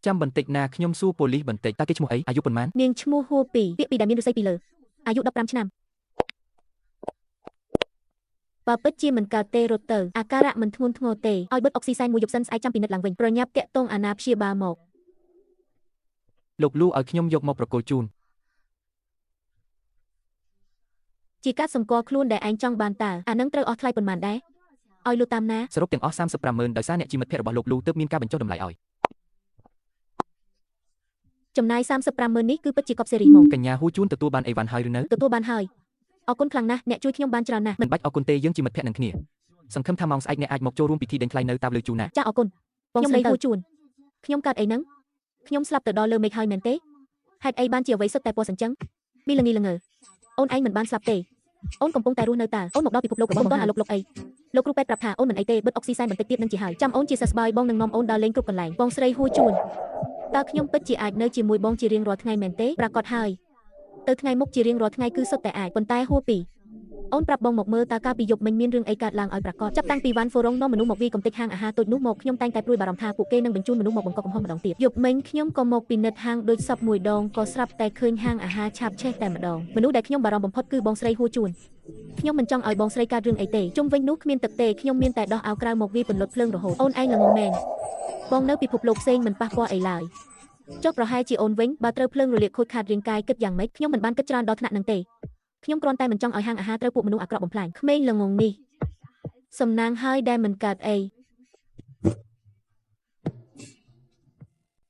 ចាំបន្តិចណាខ្ញុំសួរប៉ូលីសបន្តិចតើគេឈ្មោះអីអាយុប៉ុន្មាននាងឈ្មោះហួរពីពាក្យពីដែលមានឫស្សីពីលើអាយុ15ឆ្នាំបើពិតជាមិនកើតទេរត់ទៅអាការៈមិនធ្ងន់ធ្ងរទេឲ្យបិទអុកស៊ីសែនមួយយប់សិនស្អែកចាំពិនិត្យឡើងវិញប្រញាប់តាក់ទងអាណាព្យាបាលមកលោកលូឲ្យខ្ញុំយកមកប្រគល់ជូនជាការសម្គាល់ខ្លួនដែលឯងចង់បានតើអានឹងត្រូវអស់ថ្លៃប៉ុន្មានដែរឲ្យលូតាមណាសរុបទាំងអស់350000ដោយសារអ្នកជាមិត្តភក្តិរបស់លោកលូទើបមានការបញ្ចុះតម្លៃឲ្យចំណាយ350000នេះគឺពិតជាកប់សេរីហ្មងកញ្ញាហួជូនទទួលបានអីវ៉ាន់ហើយឬនៅទទួលបានហើយអរគុណខ្លាំងណាស់អ្នកជួយខ្ញុំបានច្រើនណាស់មិនបាច់អរគុណទេយើងជាមិត្តភក្តិនឹងគ្នាសង្ឃឹមថាម៉ោងស្អែកអ្នកអាចមកចូលរួមពិធីដេញថ្លៃនៅតាមលើជូនណាចាអរគុណបងស្រីហួជួនខ្ញុំកើតអីហ្នឹងខ្ញុំស្លាប់ទៅដល់លើមេឃហើយមែនទេហេតុអីបានជាអ្វីសុទ្ធតែពណ៌សញ្ចឹងមីល្ងីល្ងើអូនឯងមិនបានស្លាប់ទេអូនកំពុងតែរស់នៅតើអូនមកដល់ពិភពលោករបស់បងអាលោកអីលោកគ្រូពេទ្យប្រាប់ថាអូនមិនអីទេបិទអុកស៊ីសែនបន្តិចទៀតនឹងជាហើយចាំអូនជាសះស្បើយបងនឹងនាំអូនដល់លេងគ្រប់កន្លែងបងស្រីហួជួនតើខ្ញុំពិតជាអាចនៅជាមួយបងជារៀងរាល់ថ្ងៃមែនទេប្រាកដហើយទៅថ្ងៃមុខជារៀងរាល់ថ្ងៃគឺសុទ្ធតែអាចប៉ុន្តែហួពីអូនប្រាប់បងមកមើលតើកាលពីយប់មិញមានរឿងអីកើតឡើងឲ្យប្រាកដចាប់តាំងពីវ៉ាន់ហ្វូរ៉ុងនាំមនុស្សមកវាកំទេចហាងអាហារតូចនោះមកខ្ញុំតែងតែព្រួយបារម្ភថាពួកគេនឹងបញ្ជូនមនុស្សមកបង្កកំហុសម្ដងទៀតយប់មិញខ្ញុំក៏មកពិនិត្យហាងដូចសពមួយដងក៏ស្រាប់តែឃើញហាងអាហារឆាបឆេះតែម្ដងមនុស្សដែលខ្ញុំបារម្ភបំផុតគឺបងស្រីហួជួនខ្ញុំមិនចង់ឲ្យបងស្រីកើតរឿងអីទេជុំវិញនោះគ្មានទឹកទេខ្ញុំមានតែដោះអាវក្រៅមកវាពន្លត់ភ្លើងរហូតអូនឯងល្ងងមែនបងនៅពិភពលោកផ្សេងមិនប៉ះពាល់អីឡើយចុះប្រហែលជាអូនវិញបើត្រូវភ្លើងរលាកខូចខាតរាងកាយគិតយ៉ាងម៉េចខ្ញុំមិនបានគិតច្រើនដល់ថ្នាក់នឹងទេខ្ញុំគ្រាន់តែមិនចង់ឲ្យហាងអាហារត្រូវពួកមនុស្សអាក្រក់បំផ្លាញក្មេងល្ងងនេះសំណាងហើយដែលមិនកើតអី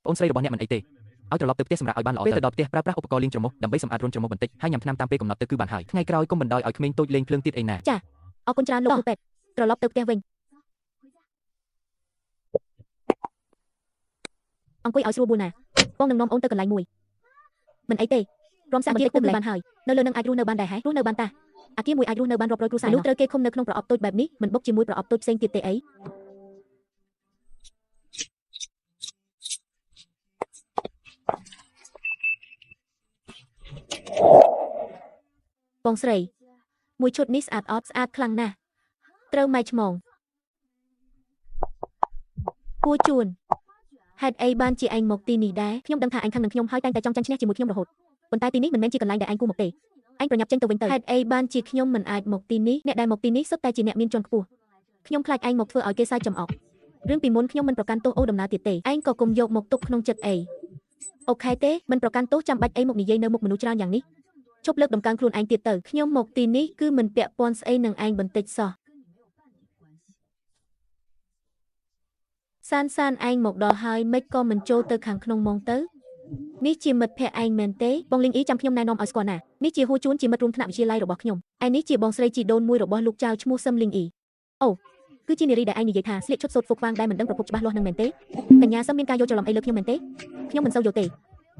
បងស្រីរបស់អ្នកមិនអីទេឲ្យត្រឡប់ទៅផ្ទះសម្រាប់ឲ្យបានល្អពេលទៅដល់ផ្ទះប្រើប្រាស់ឧបករណ៍លាងច្រមុះដើម្បីសម្អាតរន្ធច្រមុះបន្តិចហើយញ៉ាំថ្នាំតាមពេលកំណត់ទៅគឺបានហើយថ្ងៃក្រោយកុំបណ្ដោយឲ្យក្មេងតូចលេងភ្លើងទៀតអីណាចាអរគុណច្រើនលោកគ្រូពេទ្យត្រឡប់ទៅផ្ទះវិញអង្គុយឲ្យស្រួលបួលណាបងនឹងនាំអូនទៅកន្លែងមួយមិនអីទេព្រមសាក់បន្តិចគឺបានហើយនៅលើនឹងអាចរស់នៅបានដែរហ៎រស់នៅបានតាអាគារមួយអាចរស់នៅបានរាប់រយគ្រួសារនោះត្រូវគេឃុំនៅក្នុងប្រអប់តូចបែបនេះមិនបុកជាមួយប្រអប់តូចផ្សេងទៀតទេអីបងស្រីមួយឈុតនេះស្អាតអត់ស្អាតខ្លាំងណាស់ត្រូវម៉ៃឆ្មងគួរជួនហេតុអីបានជាឯងមកទីនេះដែរខ្ញុំដឹងថាឯងខឹងនឹងខ្ញុំហើយតែងតែចង់ចាញ់ឈ្នះជាមួយខ្ញុំរហូតប៉ុន្តែទីនេះមិនមែនជាកន្លែងដែលឯងគួរមកទេឯងប្រញាប់ចេញទៅវិញទៅហេតុអីបានជាខ្ញុំមិនអាចមកទីនេះអ្នកដែលមកទីនេះសុទ្ធតែជាអ្នកមានជាន់ខ្ពស់ខ្ញុំខ្លាចឯងមកធ្វើឲ្យគេសើចចំអករឿងពីមុនខ្ញុំមិនប្រកាន់ទោសអូដំណើរទៀតទេឯងក៏កុំយកមកទុកក្នុងចិត្តអីអូខេទេមិនប្រកាន់ទោសចាំបាច់អីមកនិយាយនៅមុខមនុស្សច្រើនយ៉ាងនេះជប់លើកដំកើងខ្លួនឯងទៀតទៅខ្ញុំមកទីនេះគឺមិនពាក់ព័ន្ធស្អីនឹងឯងបន្តិចសោះសានឯងមកដល់ហើយមិនក៏មិនចូលទៅខាងក្នុងមកទៅនេះជាមិត្តភក្តិឯងមែនទេបងលីងអ៊ីចាំខ្ញុំណែនាំឲ្យស្គាល់ណានេះជាហួជួនជាមិត្តរួមថ្នាក់វិទ្យាល័យរបស់ខ្ញុំឯនេះជាបងស្រីជីដូនមួយរបស់លោកចៅឈ្មោះសឹមលីងអ៊ីអូគឺជានារីដែលឯងនិយាយថាស្លៀកឈុតសូត្រហ្វុកហ្វាងដែលមិនដឹងប្រភពច្បាស់លាស់នឹងមែនទេកញ្ញាសឹមមានការយល់ច្រឡំអីលើខ្ញុំមែនទេខ្ញុំមិនសូវយល់ទេ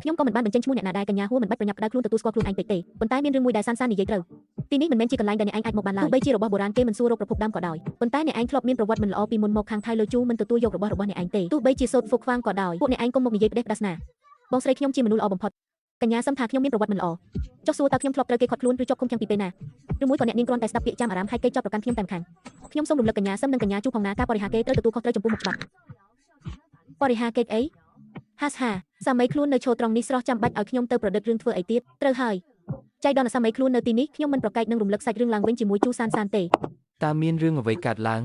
ខ្ញុំក៏មិនបានបញ្ចេញឈ្មោះអ្នកណាដែរកញ្ញាហួរមិនបាច់ប្រញាប់ផ្ដៅខ្លួនទទួលស្គាល់ខ្លួនឯងពេកទេប៉ុន្តែមានរឿងមួយដែលសាននិយាយត្រូវទីនេះមិនមែនជាកន្លែងដែលអ្នកឯងអាចមកបានឡើយទោះបីជារបស់បុរាណគេមិនសួររកប្រភពដើមក៏ដោយប៉ុន្តែអ្នកឯងធ្លាប់មានប្រវត្តិមិនល្អពីមុនមកខាងថៃលើជូមិនទទួលយករបស់អ្នកឯងទេទោះបីជាសូត្រហ្វុកហ្វាងក៏ដោយពួកអ្នកឯងកុំមកនិយាយផ្ដេសផ្ដាសណាបងស្រីខ្ញុំជាមនុស្សល្អបំផុតកញ្ញាសឹមថាខ្ញុំមានប្រវត្តិមិនល្អចុះសួរតើខ្ញុំធ្លាប់ត្រូវគេខាត់ខ្លួនឬជាប់ឃុំចាំពីពេលណាឬមួយក៏អ្នកនាងគ្រាន់តែស្ដាប់ពាក្យចាំអារ៉ាមហើយគេចាប់ប្រកាន់ខ្ញុំតែម្ខាងខ្ញុំសូមរំលឹកកញ្ញាសឹមនិងកញ្ញាជូផងណាការបរិហាគេត្រូវទទួលខុសត្រូវចំពោះមុខច្បាប់បរិហាគេអីហាសហាសាមីខ្លួននៅឈរត្រង់នេះស្រស់ចាំបាច់ឲ្យខ្ញុំទៅប្រឌិតរឿងធ្វើអីទៀតត្រូវហើយចៃដន្យសាមីខ្លួននៅទីនេះខ្ញុំមិនប្រកែកនឹងរំលឹកសាច់រឿងឡើងវិញជាមួយជូសានទេតើមានរឿងអ្វីកើតឡើង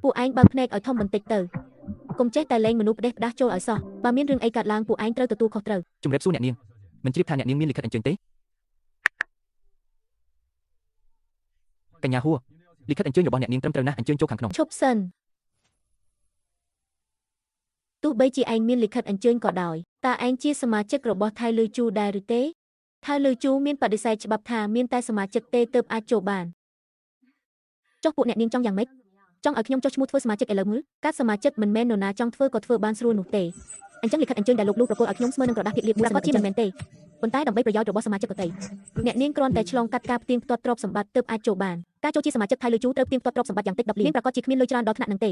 ពួកឯងបើកភ្នែកឲ្យធំបន្តិចទៅកុំចេះតែលេងមនុស្សផ្ដេសផ្ដាស់ចូលឲ្យសោះបើមានរឿងអីកើតឡើងពួកឯងត្រូវទទួលខុសត្រូវជំរាបសួរអ្នកនាងមិនជ្រាបថាអ្នកនាងមានលិខិតអញ្ជើញទេកញ្ញាហួរលិខិតអញ្ជើញរបស់អ្នកនាងត្រឹមត្រូវណាស់អញ្ជើញចូលខាងក្នុងឈប់សិនទោះបីជាឯងមានលិខិតអញ្ជើញក៏ដោយតើឯងជាសមាជិករបស់ថៃលឺជូដែរឬទេថៃលឺជូមានបដិសេធច្បាប់ថាមានតែសមាជិកទេទើបអាចចូលបានចុះពួកអ្នកនាងចង់យ៉ាងម៉េចចង់ឲ្យខ្ញុំចុះឈ្មោះធ្វើសមាជិកឥឡូវមើលកាត់សមាជិកមិនមែននរណាចង់ធ្វើក៏ធ្វើបានស្រួលនោះទេអញ្ចឹងលិខិតអញ្ជើញដែលលោកលូប្រកល់ឲ្យខ្ញុំស្មើនឹងក្រដាស់ភាគលាបមួយក៏ជាមិនមែនទេប៉ុន្តែដើម្បីប្រយោជន៍របស់សមាជិកដទៃអ្នកនាងគ្រាន់តែឆ្លងកាត់ការផ្ទៀងផ្ទាត់ទ្រព្យសម្បត្តិទើបអាចចូលបានការចូលជាសមាជិកថៃលឺជូត្រូវផ្ទៀងផ្ទាត់ទ្រព្យសម្បត្តិយ៉ាងតិច10លានប្រកាសជាគ្មានលុយច្រើនដល់ថ្នាក់នឹងទេ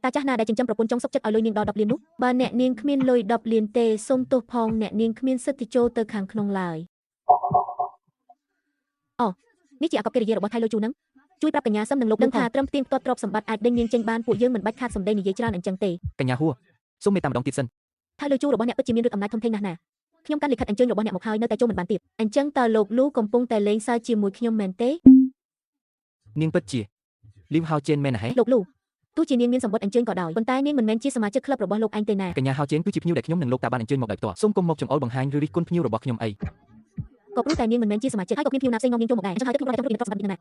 តាចាស់ណាដែលចិញ្ចឹមប្រពន្ធចង់សុខចិត្តឲ្យលុយនាងដល់10លាននោះបើអ្នកនាងគ្មានលុយ10លានទេសូមទោសផងអ្នកនាងគ្មានសិទ្ធិចូលទៅខាងក្នុងឡើយអូនេះជាអាកប្បកិរិយារបស់ថៃលុយជូនឹងជួយប្រាប់កញ្ញាសឹមនិងលោកនឹងថាត្រឹមផ្ទៀងផ្ទាត់ទ្រព្យសម្បត្តិអាចដេញនាងចេញបានពួកយើងមិនបាច់ខាតសម្ដីនិយាយច្រើនអញ្ចឹងទេកញ្ញាហួរសូមមេត្តាម្ដងទៀតសិន ថាលើជួររបស់អ្នកពិតជាមានឫទ្ធិអំណាចធំធេងណាស់ណាខ្ញុំកាន់លិខិតអញ្ជើញរបស់អ្នកមកហើយនៅតែចូលមិនបានទៀតអញ្ចឹងតើលោកលូកំពុងតែលេងសើចជាមួយខ្ញុំមែនទេ នាងពិតជាលីវហៅជេនមែនហ៎ លោកលូទោះជានាងមានសម្បត្តិអញ្ជើញក៏ដោយប៉ុន្តែនាងមិនមែនជាសមាជិកក្លឹបរបស់លោកឯងទេណា កញ្ញាហៅជេនគឺជាភ្ញៀវដែលខ្ញុំនិងលោកតាបានអញ្ជើញមកដោយផ្ទាល់សូមគុំមកចង្អុលបង្ហាញឬរិះគន់ភ្ញៀវរបស់ខ្ញុំអី ក៏ព្រោះតែនាងមិនមែនជាសមាជិកហើយក៏គ្មានភ្ញៀវណាផ្សេងនាំនាងចូលមកដែរអញ្ចឹងហើយទើបខ្ញុំរត់ចាំរត់ពីទ្រព្យសម្បត្តិនេះណា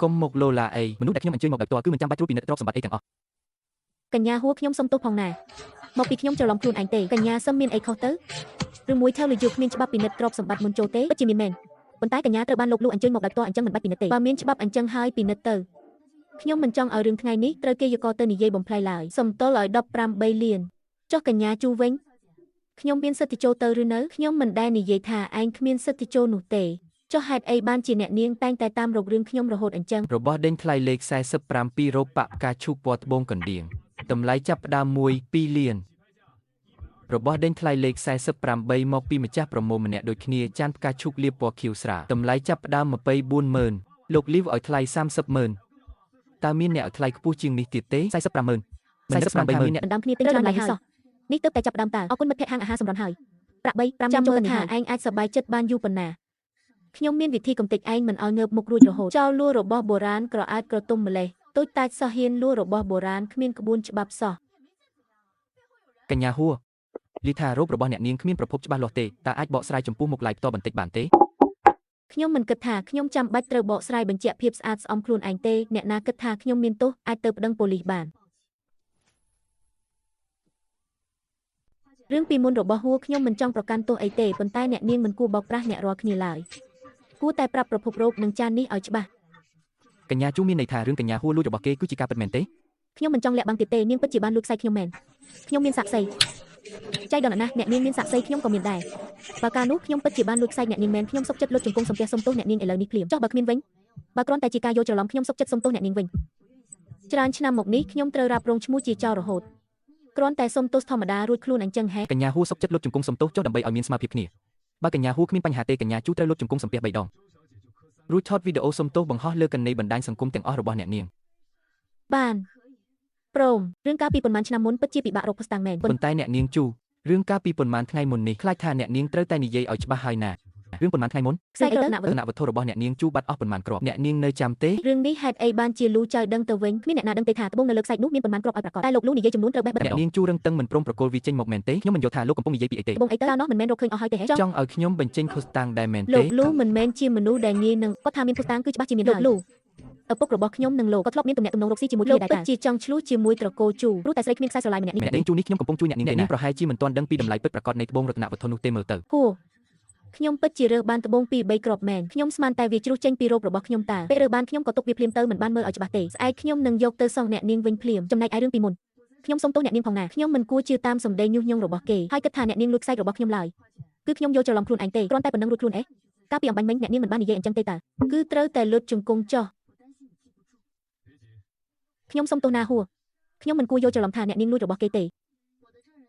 គុំមកលោឡាអីមនុស្សដែលខ្ញុំអញ្ជើញមកដោយផ្ទាល់គឺមិនចាំបាច់ត្រួតពិនិត្យទ្រព្យសម្បត្តិអីទាំងអស់ កញ្ញាហួរខ្ញុំសុំទោសផងណាមកពីខ្ញុំច្រឡំខ្លួនឯងទេកញ្ញាសឹមមានអីខុសទៅឬមួយថៅលើយុគគ្មានច្បាប់ពិនិត្យទ្រព្យសម្បត្តិមុនចូលទេពិតជាមានមែនប៉ុន្តែកញ្ញាត្រូវបានលោកលូអញ្ជើញមកដោយផ្ទាល់អញ្ចឹងមិនបាច់ពិនិត្យទេបើមានច្បាប់អញ្ចឹងហើយពិនិត្យទៅខ្ញុំមិនចង់ឲ្យរឿងថ្ងៃនេះត្រូវគេយកទៅនិយាយបំផ្លាញឡើយសំទល់ឲ្យ18លានចុះកញ្ញាជូវិញខ្ញុំមានសិទ្ធិចូលទៅឬនៅខ្ញុំមិនដែលនិយាយថាឯងគ្មានសិទ្ធិចូលនោះទេចុះហេតុអីបានជាអ្នកនាងតែងតែតាមរករឿងខ្ញុំរហូតអញ្ចឹង របស់ដេញថ្លៃលេខ45ពីរ៉ូប៉ាក់ផ្កាឈូកពណ៌ត្បូងកណ្ដៀងតម្លៃចាប់ផ្ដើម2លានរបស់ដេញថ្លៃលេខ48មកពីម្ចាស់ប្រមូលម្នាក់ដូចគ្នាចានផ្កាឈូកលាបពណ៌ខៀវស្រាលតម្លៃចាប់ផ្ដើម240,000លោកលីវឲ្យថ្លៃ30,000តើមានអ្នកឲ្យថ្លៃខ្ពស់ជាងនេះទៀតទេ45,000មិន48,000អ្នក ដណ្ដើមគ្នាទិញច្រើនហើយសោះនេះទើបតែចាប់ដើមតើអរគុណមិត្តភក្តិហាងអាហារសម្រន់ហើយប្រាក់3 5ចាំមើលថាឯងអាចសប្បាយចិត្តបានយូរប៉ុណ្ណាខ្ញុំមានវិធីកំទេចឯងមិនឲ្យងើបមុខរួចរហូតចោលលួរបស់បុរាណក្រអាតក្រទុំម្លេះតូចតាចសោះហ៊ានលួរបស់បុរាណគ្មានក្បួនច្បាប់សោះ កញ្ញាហួរលីថារូបរបស់អ្នកនាងគ្មានប្រភពច្បាស់លាស់ទេតើអាចបកស្រាយចំពោះមុខឡាយផ្ទាល់បន្តិចបានទេ ខ្ញុំមិនគិតថាខ្ញុំចាំបាច់ត្រូវបកស្រាយបញ្ជាក់ភាពស្អាតស្អំខ្លួនឯងទេអ្នកណាគិតថាខ្ញុំមានទោសអាចទៅប្តឹងប៉ូលីសបានរឿងពីមុនរបស់ហួរខ្ញុំមិនចង់ប្រកាន់ទោសអីទេប៉ុន្តែអ្នកនាងមិនគួរបោកប្រាស់អ្នករាល់គ្នាឡើយគួរតែប្រាប់ប្រភពរោគនឹងចាននេះឲ្យច្បាស់ កញ្ញាជូមានន័យថារឿងកញ្ញាហួរលួចរបស់គេគឺជាការពិតមែនទេ ខ្ញុំមិនចង់លាក់បាំងទៀតទេនាងពិតជាបានលួចខ្សែខ្ញុំមែនខ្ញុំមានសាក្សីចៃដន្យណាស់អ្នកនាងមានសាក្សីខ្ញុំក៏មានដែរបើកាលនោះខ្ញុំពិតជាបានលួចខ្សែអ្នកនាងមែនខ្ញុំសុខចិត្តលុតជង្គង់សំពះសុំទោសអ្នកនាងឥឡូវនេះភ្លាមចុះបើគ្មានវិញបើគ្រាន់តែជាការយកច្រឡំខ្ញុំសុខចិត្តសុំទោសអ្នកនាងវិញច្រើនឆ្នាំមកនេះខ្ញុំត្រូវរ៉ាប់រងឈ្មោះជាចោររហូតគ្រាន់តែសុំទោសធម្មតារួចខ្លួនអញ្ចឹងហេ កញ្ញាហួរសុខចិត្តលុតជង្គង់សំទោសចុះដើម្បីឲ្យមានស្មារតីគ្នាបើកញ្ញាហួរគ្មានបញ្ហាទេកញ្ញាជូត្រូវលុតជង្គង់សំពះ3ដងរួចថតវីដេអូសំទោសបង្ហោះលើកណ្ដីបណ្ដាញសង្គមទាំងអស់របស់អ្នកនាង បានព្រមរឿងកាលពីប៉ុន្មានឆ្នាំមុនពិតជាពិបាករកភស្តុតាងមែន ប៉ុន្តែអ្នកនាងជូរឿងកាលពីប៉ុន្មានថ្ងៃមុននេះខ្លាចថាអ្នកនាងត្រូវតែនិយាយឲ្យច្បាស់ហើយណារឿងប៉ុន្មានថ្ងៃមុន ខ្សែរណវត្ថុរបស់អ្នកនាងជូបាត់អស់ប៉ុន្មានគ្រាប់អ្នកនាងនៅចាំទេ រឿងនេះហេតុអីបានជាលូចៅដឹងទៅវិញគ្មានអ្នកណាដឹងទេថាត្បូងនៅលើខ្សែនោះមានប៉ុន្មានគ្រាប់ឲ្យប្រកាសតែលោកលូនិយាយចំនួនត្រូវបេះបិទ អ្នកនាងជូរឹងតឹងមិនព្រមប្រកល់វាចេញមកមែនទេខ្ញុំមិនយល់ថាលោកកំពុងនិយាយពីអីទេ ត្បូងអីទៅនោះមិនមែនរកឃើញអស់ហើយទេហេ ចង់ឲ្យខ្ញុំបញ្ចេញភស្តុតាងដែរមែន លោ ទេ កលូមិនមែនជាមនុស្សដែលងាយនឹងគាត់ថាមានភស្តុតាងគឺច្បាស់ជាមានលោកលូឪពុករបស់ខ្ញុំនិងលោកក៏ធ្លាប់មានទំនាក់ទំនងរកស៊ីជាមួយគ្នាដែរតើជាចង់ឆ្លោះជាមួយត្រកូលជូព្រោះតែស្រីគ្មានខ្សែស្រឡាយម្នាក់នេះ អ្នកនាងជូនេះខ្ញុំកំពុងជួយអ្នកនាងប្រហែលជាមិនទាន់ដឹងពីតម្លៃពិតប្រាកដនៃត្បូងរតនវត្ថុនោះទេមើលទៅ ហួរខ្ញុំពិតជារើសបានត្បូង2 3គ្រាប់មែនខ្ញុំស្មានតែវាជ្រុះចេញពីរោគរបស់ខ្ញុំតើពេលរើសបានខ្ញុំក៏ទុកវាភ្លាមទៅមិនបានមើលឲ្យច្បាស់ទេស្អែកខ្ញុំនឹងយកទៅសោះអ្នកនាងវិញភ្លាមចំណែកឯរឿងពីមុនខ្ញុំសុំទោសអ្នកនាងផងណាខ្ញុំមិនគួរជឿតាមសម្ដីញុះញង់របស់គេហើយគិតថាអ្នកនាងលួចខ្សែរបស់ខ្ញុំឡើយគឺខ្ញុំយកច្រឡំខ្លួនឯងទេគ្រាន់តែប៉ុណ្ណឹងរួចខ្លួនអេកាលពីអំបញ្ញមិញអ្នកនាងមិនបាននិយាយអញ្ចឹងទេតើគឺត្រូវតែលុតជង្គង់ចោះខ្ញុំសុំទោសណាហួរខ្ញុំមិនគួរយកច្រឡំថាអ្នកនាងលួចរបស់គេទ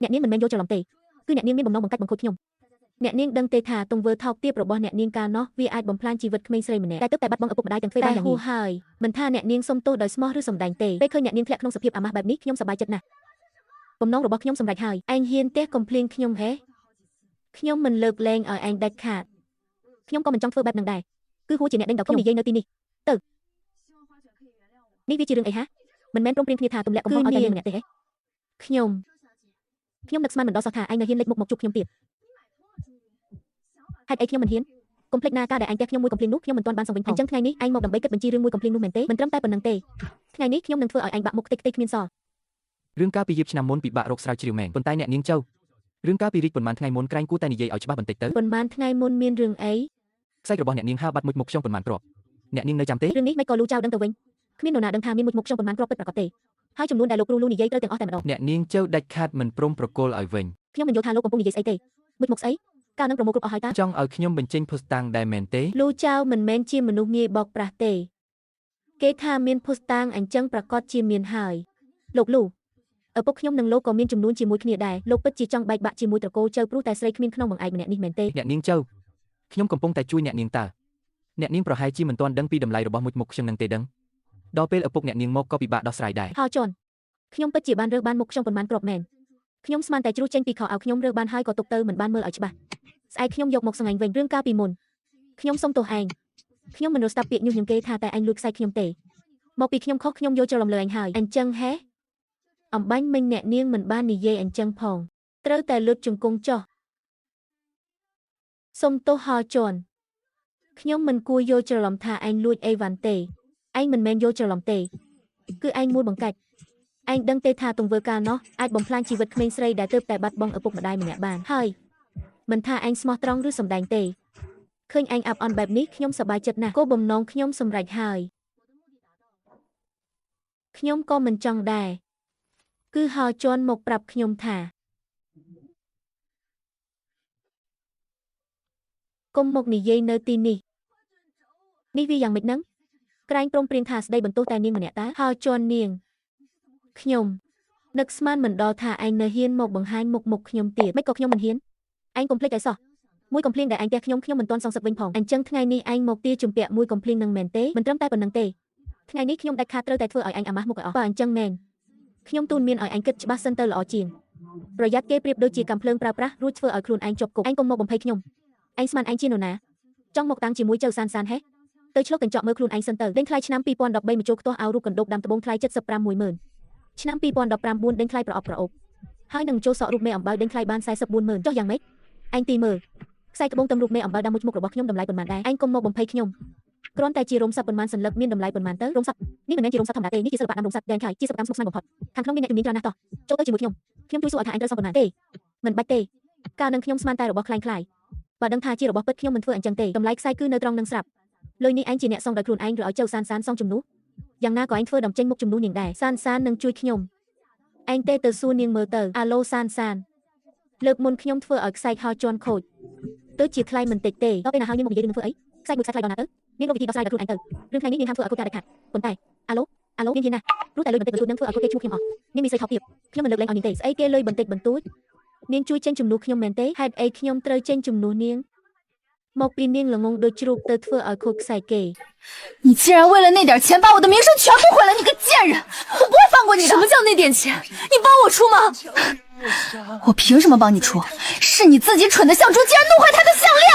េអ្នកនាងមិនមែនយកច្រឡំទេគឺអ្នកនាងមានបំណងបង្កាច់បង្ខូចខ្ញុំអ្នកនាងដឹងទេថាទង្វើថោកទាបរបស់អ្នកនាងកាលនោះវាអាចបំផ្លាញជីវិតក្មេងស្រីម្នាក់តែទើបតែបាត់បង់ឪពុកម្ដាយទាំងពីរបានយ៉ាងនេះហើយមិនថាអ្នកនាងសុំទោសដោយស្មោះឬសម្ដែងទេពេលឃើញអ្នកនាងធ្លាក់ក្នុងសភាពអាម៉ាស់បែបនេះខ្ញុំសប្បាយចិត្តណាស់បំណងរបស់ខ្ញុំសម្រេចហើយឯងហ៊ានទេកុំភ្លៀងខ្ញុំហេខ្ញុំមិនលើកលែងឲ្យឯងដាច់ខាតខ្ញុំក៏មិនចង់ធ្វើបែបហ្នឹងដែរគឺហួរជាអ្នកដេញដល់ខ្ញុំនិយាយនៅទីនេះទៅនេះវាជារឿងអីហ่ะមិនមែនព្រមព្រៀងគ្នាថាទម្លាក់កំហុសឲ្យតែយើងម្នាក់ទេហេខ្ញុំនឹកស្មានមិនដល់សោះថាឯងនៅហ៊ានលេចមុខមកជួបខ្ញុំទៀតហេតុអីខ្ញុំមិនហ៊ានកុំភ្លេចណាការដែលឯងទះខ្ញុំមួយកំភ្លៀងនោះខ្ញុំមិនទាន់បានសងវិញផងអញ្ចឹងថ្ងៃនេះឯងមកដើម្បីគិតបញ្ជីរឿងមួយកំភ្លៀងនោះមែនទេមិនត្រឹមតែប៉ុណ្្នឹងទេថ្ងៃនេះខ្ញុំនឹងធ្វើឲ្យឯងបាក់មុខតិចគ្មានសល់ រឿងកាលពីយប់ឆ្នាំមុនពិបាករកស្រាវជ្រាវមែនប៉ុន្តែអ្នកនាងចៅរឿងកាលពីរីកប៉ុន្មានថ្ងៃមុនក្រែងគួរតែនិយាយឲ្យច្បាស់បន្តិចទៅ ប៉ុន្មានថ្ងៃមុនមានរឿងអី ខ្សែរបស់អ្នកនាងហាបាត់មួយមុខខ្យងប៉ុន្មានគ្រាប់អ្នកនាងនៅចាំទេ រឿងនេះមិនក៏លូចៅដឹងទៅវិញគ្មាននរណាដឹងថាមានមួយមុខខ្យងប៉ុន្មានគ្រាប់ពិតប្រាកដទេហើយចំនួនដែលលោកគ្រូលូនិយាយត្រូវទាំងអស់តែម្ដង អ្នកនាងចៅដាច់ខាតមិនព្រមប្រកល់ឲ្យវិញ ខ្ញុំមិនយល់ថាលោកកំពុងនិយាយស្អីទេមួយមុខស្អីកាលនឹងប្រមូលគ្រប់អស់ហើយតើ ចង់ឲ្យខ្ញុំបញ្ចេញភស្តុតាងដែរមែនទេ លូចៅមិនមែនជាមនុស្សងាយបោកប្រាស់ទេគេថាមានភស្តុតាងអញ្ចឹងប្រកាសជាមានហើយលោកលូឪពុកខ្ញុំនិងលោកក៏មានចំនួនជាមួយគ្នាដែរលោកពិតជាចង់បែកបាក់ជាមួយត្រកូលចៅព្រោះតែស្រីគ្មានក្នុងបង្អែកម្នាក់នេះមែនទេ អ្នកនាងចៅខ្ញុំកំពុងតែជួយអ្នកនាងតើអ្នកនាងប្រហែលជាមិនទាន់ដឹងពីតម្លៃរបស់មួយមុខខ្យងនឹងទេដឹងដល់ពេលឪពុកអ្នកនាងមកក៏ពិបាកដោះស្រាយដែរ ហោចនខ្ញុំពិតជាបានរើសបានមុខខ្យងប៉ុន្មានគ្រាប់មែន ខ្ញុំស្មានតែជ្រុះចេញពីខោអាវខ្ញុំរើបានហើយក៏ទុកទៅមិនបានមើលឲ្យច្បាស់ស្អែកខ្ញុំយកមកសង្ហាញ់វិញរឿងកាលពីមុនខ្ញុំសុំទោសឯងខ្ញុំមិនរស្ដាប់ពាក្យញុះញង់គេថាតែឯងលួចខ្សែខ្ញុំទេមកពីខ្ញុំខុសខ្ញុំយល់ច្រឡំលើឯងហើយអញ្ចឹងហេអំបាញ់មិញអ្នកនាងមិនបាននិយាយអញ្ចឹងផងត្រូវតែលុតជង្គង់ចុះសុំទោសហោជន់ខ្ញុំមិនគួរយល់ច្រឡំថាឯងលួចអីវ៉ាន់ទេឯងមិនមែនយល់ច្រឡំទេគឺឯងមូលបង្កាច់ឯងដឹងទេថាទង្វើការនោះអាចបំផ្លាញជីវិតក្មេងស្រីដែលទើបតែបាត់បង់ឪពុកម្ដាយម្នាក់បានហើយមិនថាឯងស្មោះត្រង់ឬសម្ដែងទេឃើញឯងអាប់អន់បែបនេះខ្ញុំសប្បាយចិត្តណាស់គោលបំណងខ្ញុំសម្រេចហើយខ្ញុំក៏មិនចង់ដែរគឺហោជន់មកប្រាប់ខ្ញុំថាកុំមកនិយាយនៅទីនេះនេះវាយ៉ាងម៉េចហ្នឹងក្រែងព្រមព្រៀងថាស្ដីបន្ទោសតែនាងម្នាក់តើហោជន់នាងខ្ញុំនឹកស្មានមិនដល់ថាឯងនៅហ៊ានមកបង្ហាញមុខខ្ញុំទៀតមិនក៏ខ្ញុំមិនហ៊ានឯងកុំភ្លេចឲ្យសោះមួយកុំភ្លៀងដែលឯងទះខ្ញុំមិនទាន់សងសឹកវិញផងអញ្ចឹងថ្ងៃនេះឯងមកទាជំពាក់មួយកុំភ្លៀងនឹងមែនទេមិនត្រឹមតែប៉ុណ្្នឹងទេថ្ងៃនេះខ្ញុំដាច់ខាតត្រូវតែធ្វើឲ្យឯងអាម៉ាស់មុខឲ្យអស់បើអញ្ចឹងមែនខ្ញុំទូនមានឲ្យឯងគិតច្បាស់សិនទៅល្អជាងប្រយ័ត្នគេប្រៀបដូចជាកាំភ្លើងប្រើប្រាស់រួចធ្វើឲ្យខ្លួនឯងជាប់គុកឯងកុំមកបំភ័យខ្ញុំឯងស្មានឯងជានរណាចង់មកតាំងជាមួយចៅសានហេទៅឆ្លុះកញ្ចក់មើលខ្លួនឯងសិនទៅដេញថ្លៃឆ្នាំ2013មកចូលខ្ទាស់ឲ្យរូបកណ្ដុបដាំត្បូងថ្លៃ75,100,000ឆ្នាំ2019ដេញថ្លៃប្រអប់ប្រអប់ហើយនឹងចូលសក់រូបមេអំបៅដេញថ្លៃបាន44,000ចុះយ៉ាងម៉េចឯងទីមើលខ្សែត្បូងតាមរូបមេអំបៅដាំមួយមុខរបស់ខ្ញុំតម្លៃប៉ុន្មានដែរឯងកុំមកបំភ័យខ្ញុំគ្រាន់តែជារោមស័ព្ទប៉ុន្មានសន្លឹកមានតម្លៃប៉ុន្មានទៅរោមស័ព្ទនេះមិនមែនជារោមស័ព្ទធម្មតាទេនេះជាសិល្បៈដាំរោមស័ព្ទយ៉ាងខៃជាសិប្បកម្មស្មុគស្មាញបំផុតខាងក្នុងមានអ្នកជំនាញច្រើនណាស់តោះចូលទៅជាមួយខ្ញុំជួយសួរឲ្យថាឯងត្រូវសងប៉ុន្មានទេមិនបាច់ទេកាលនឹងខ្ញុំស្មានតែរបស់ខ្លាំងខ្លាយបើដឹងថាជារបស់ពិតខ្ញុំមិនធ្វើអញ្ចឹងទេតម្លៃខ្សែគឺនៅត្រង់នឹងស្រាប់លុយនេះឯងជាអ្នកសងដោយខ្លួនឯងឬឲ្យចៅសានសងជំនួសយ៉ាងណាក៏ឯងធ្វើដំចេញមុខជំនួសនាងដែរសាននឹងជួយខ្ញុំឯងទេទៅសួរនាងមើលទៅអាឡូសានលើកមុនខ្ញុំធ្វើឲ្យខ្សែហោជន់ខូចទៅជាថ្លៃមិនតិចទេដល់ពេលណាហើយនាងមកនិយាយនឹងធ្វើអីខ្សែមួយខ្សែថ្លៃដល់ណាទៅនាងរកវិធីដោះស្រាយដល់ខ្លួនឯងទៅរឿងថ្ងៃនេះនាងហាមធ្វើឲ្យខូចការដាច់ខាតប៉ុន្តែអាឡូនាងហ៊ានណាព្រោះតែលុយបន្តិចបន្តួចនឹងធ្វើឲ្យខូចគេឈ្មោះខ្ញុំអស់នាងមានសិទ្ធិថោកទាបខ្ញុំមិនលើកលែងឲ្យនាងទេស្អីគេលុយបន្តិចបន្តួចនាងជួយចេញជំនួសខ្ញុំមែនទេហេតុអីខ្ញុំត្រូវចេញជំនួសនាងមកពីនាងល្ងងដូចជ្រូកទៅធ្វើឲ្យខូចខ្សែគេ你竟然为了那点钱把我的名声全部毁了，你个贱人！我不会放过你的。什么叫那点钱？你帮我出吗？我凭什么帮你出？是你自己蠢的像猪，竟然弄坏他的项链！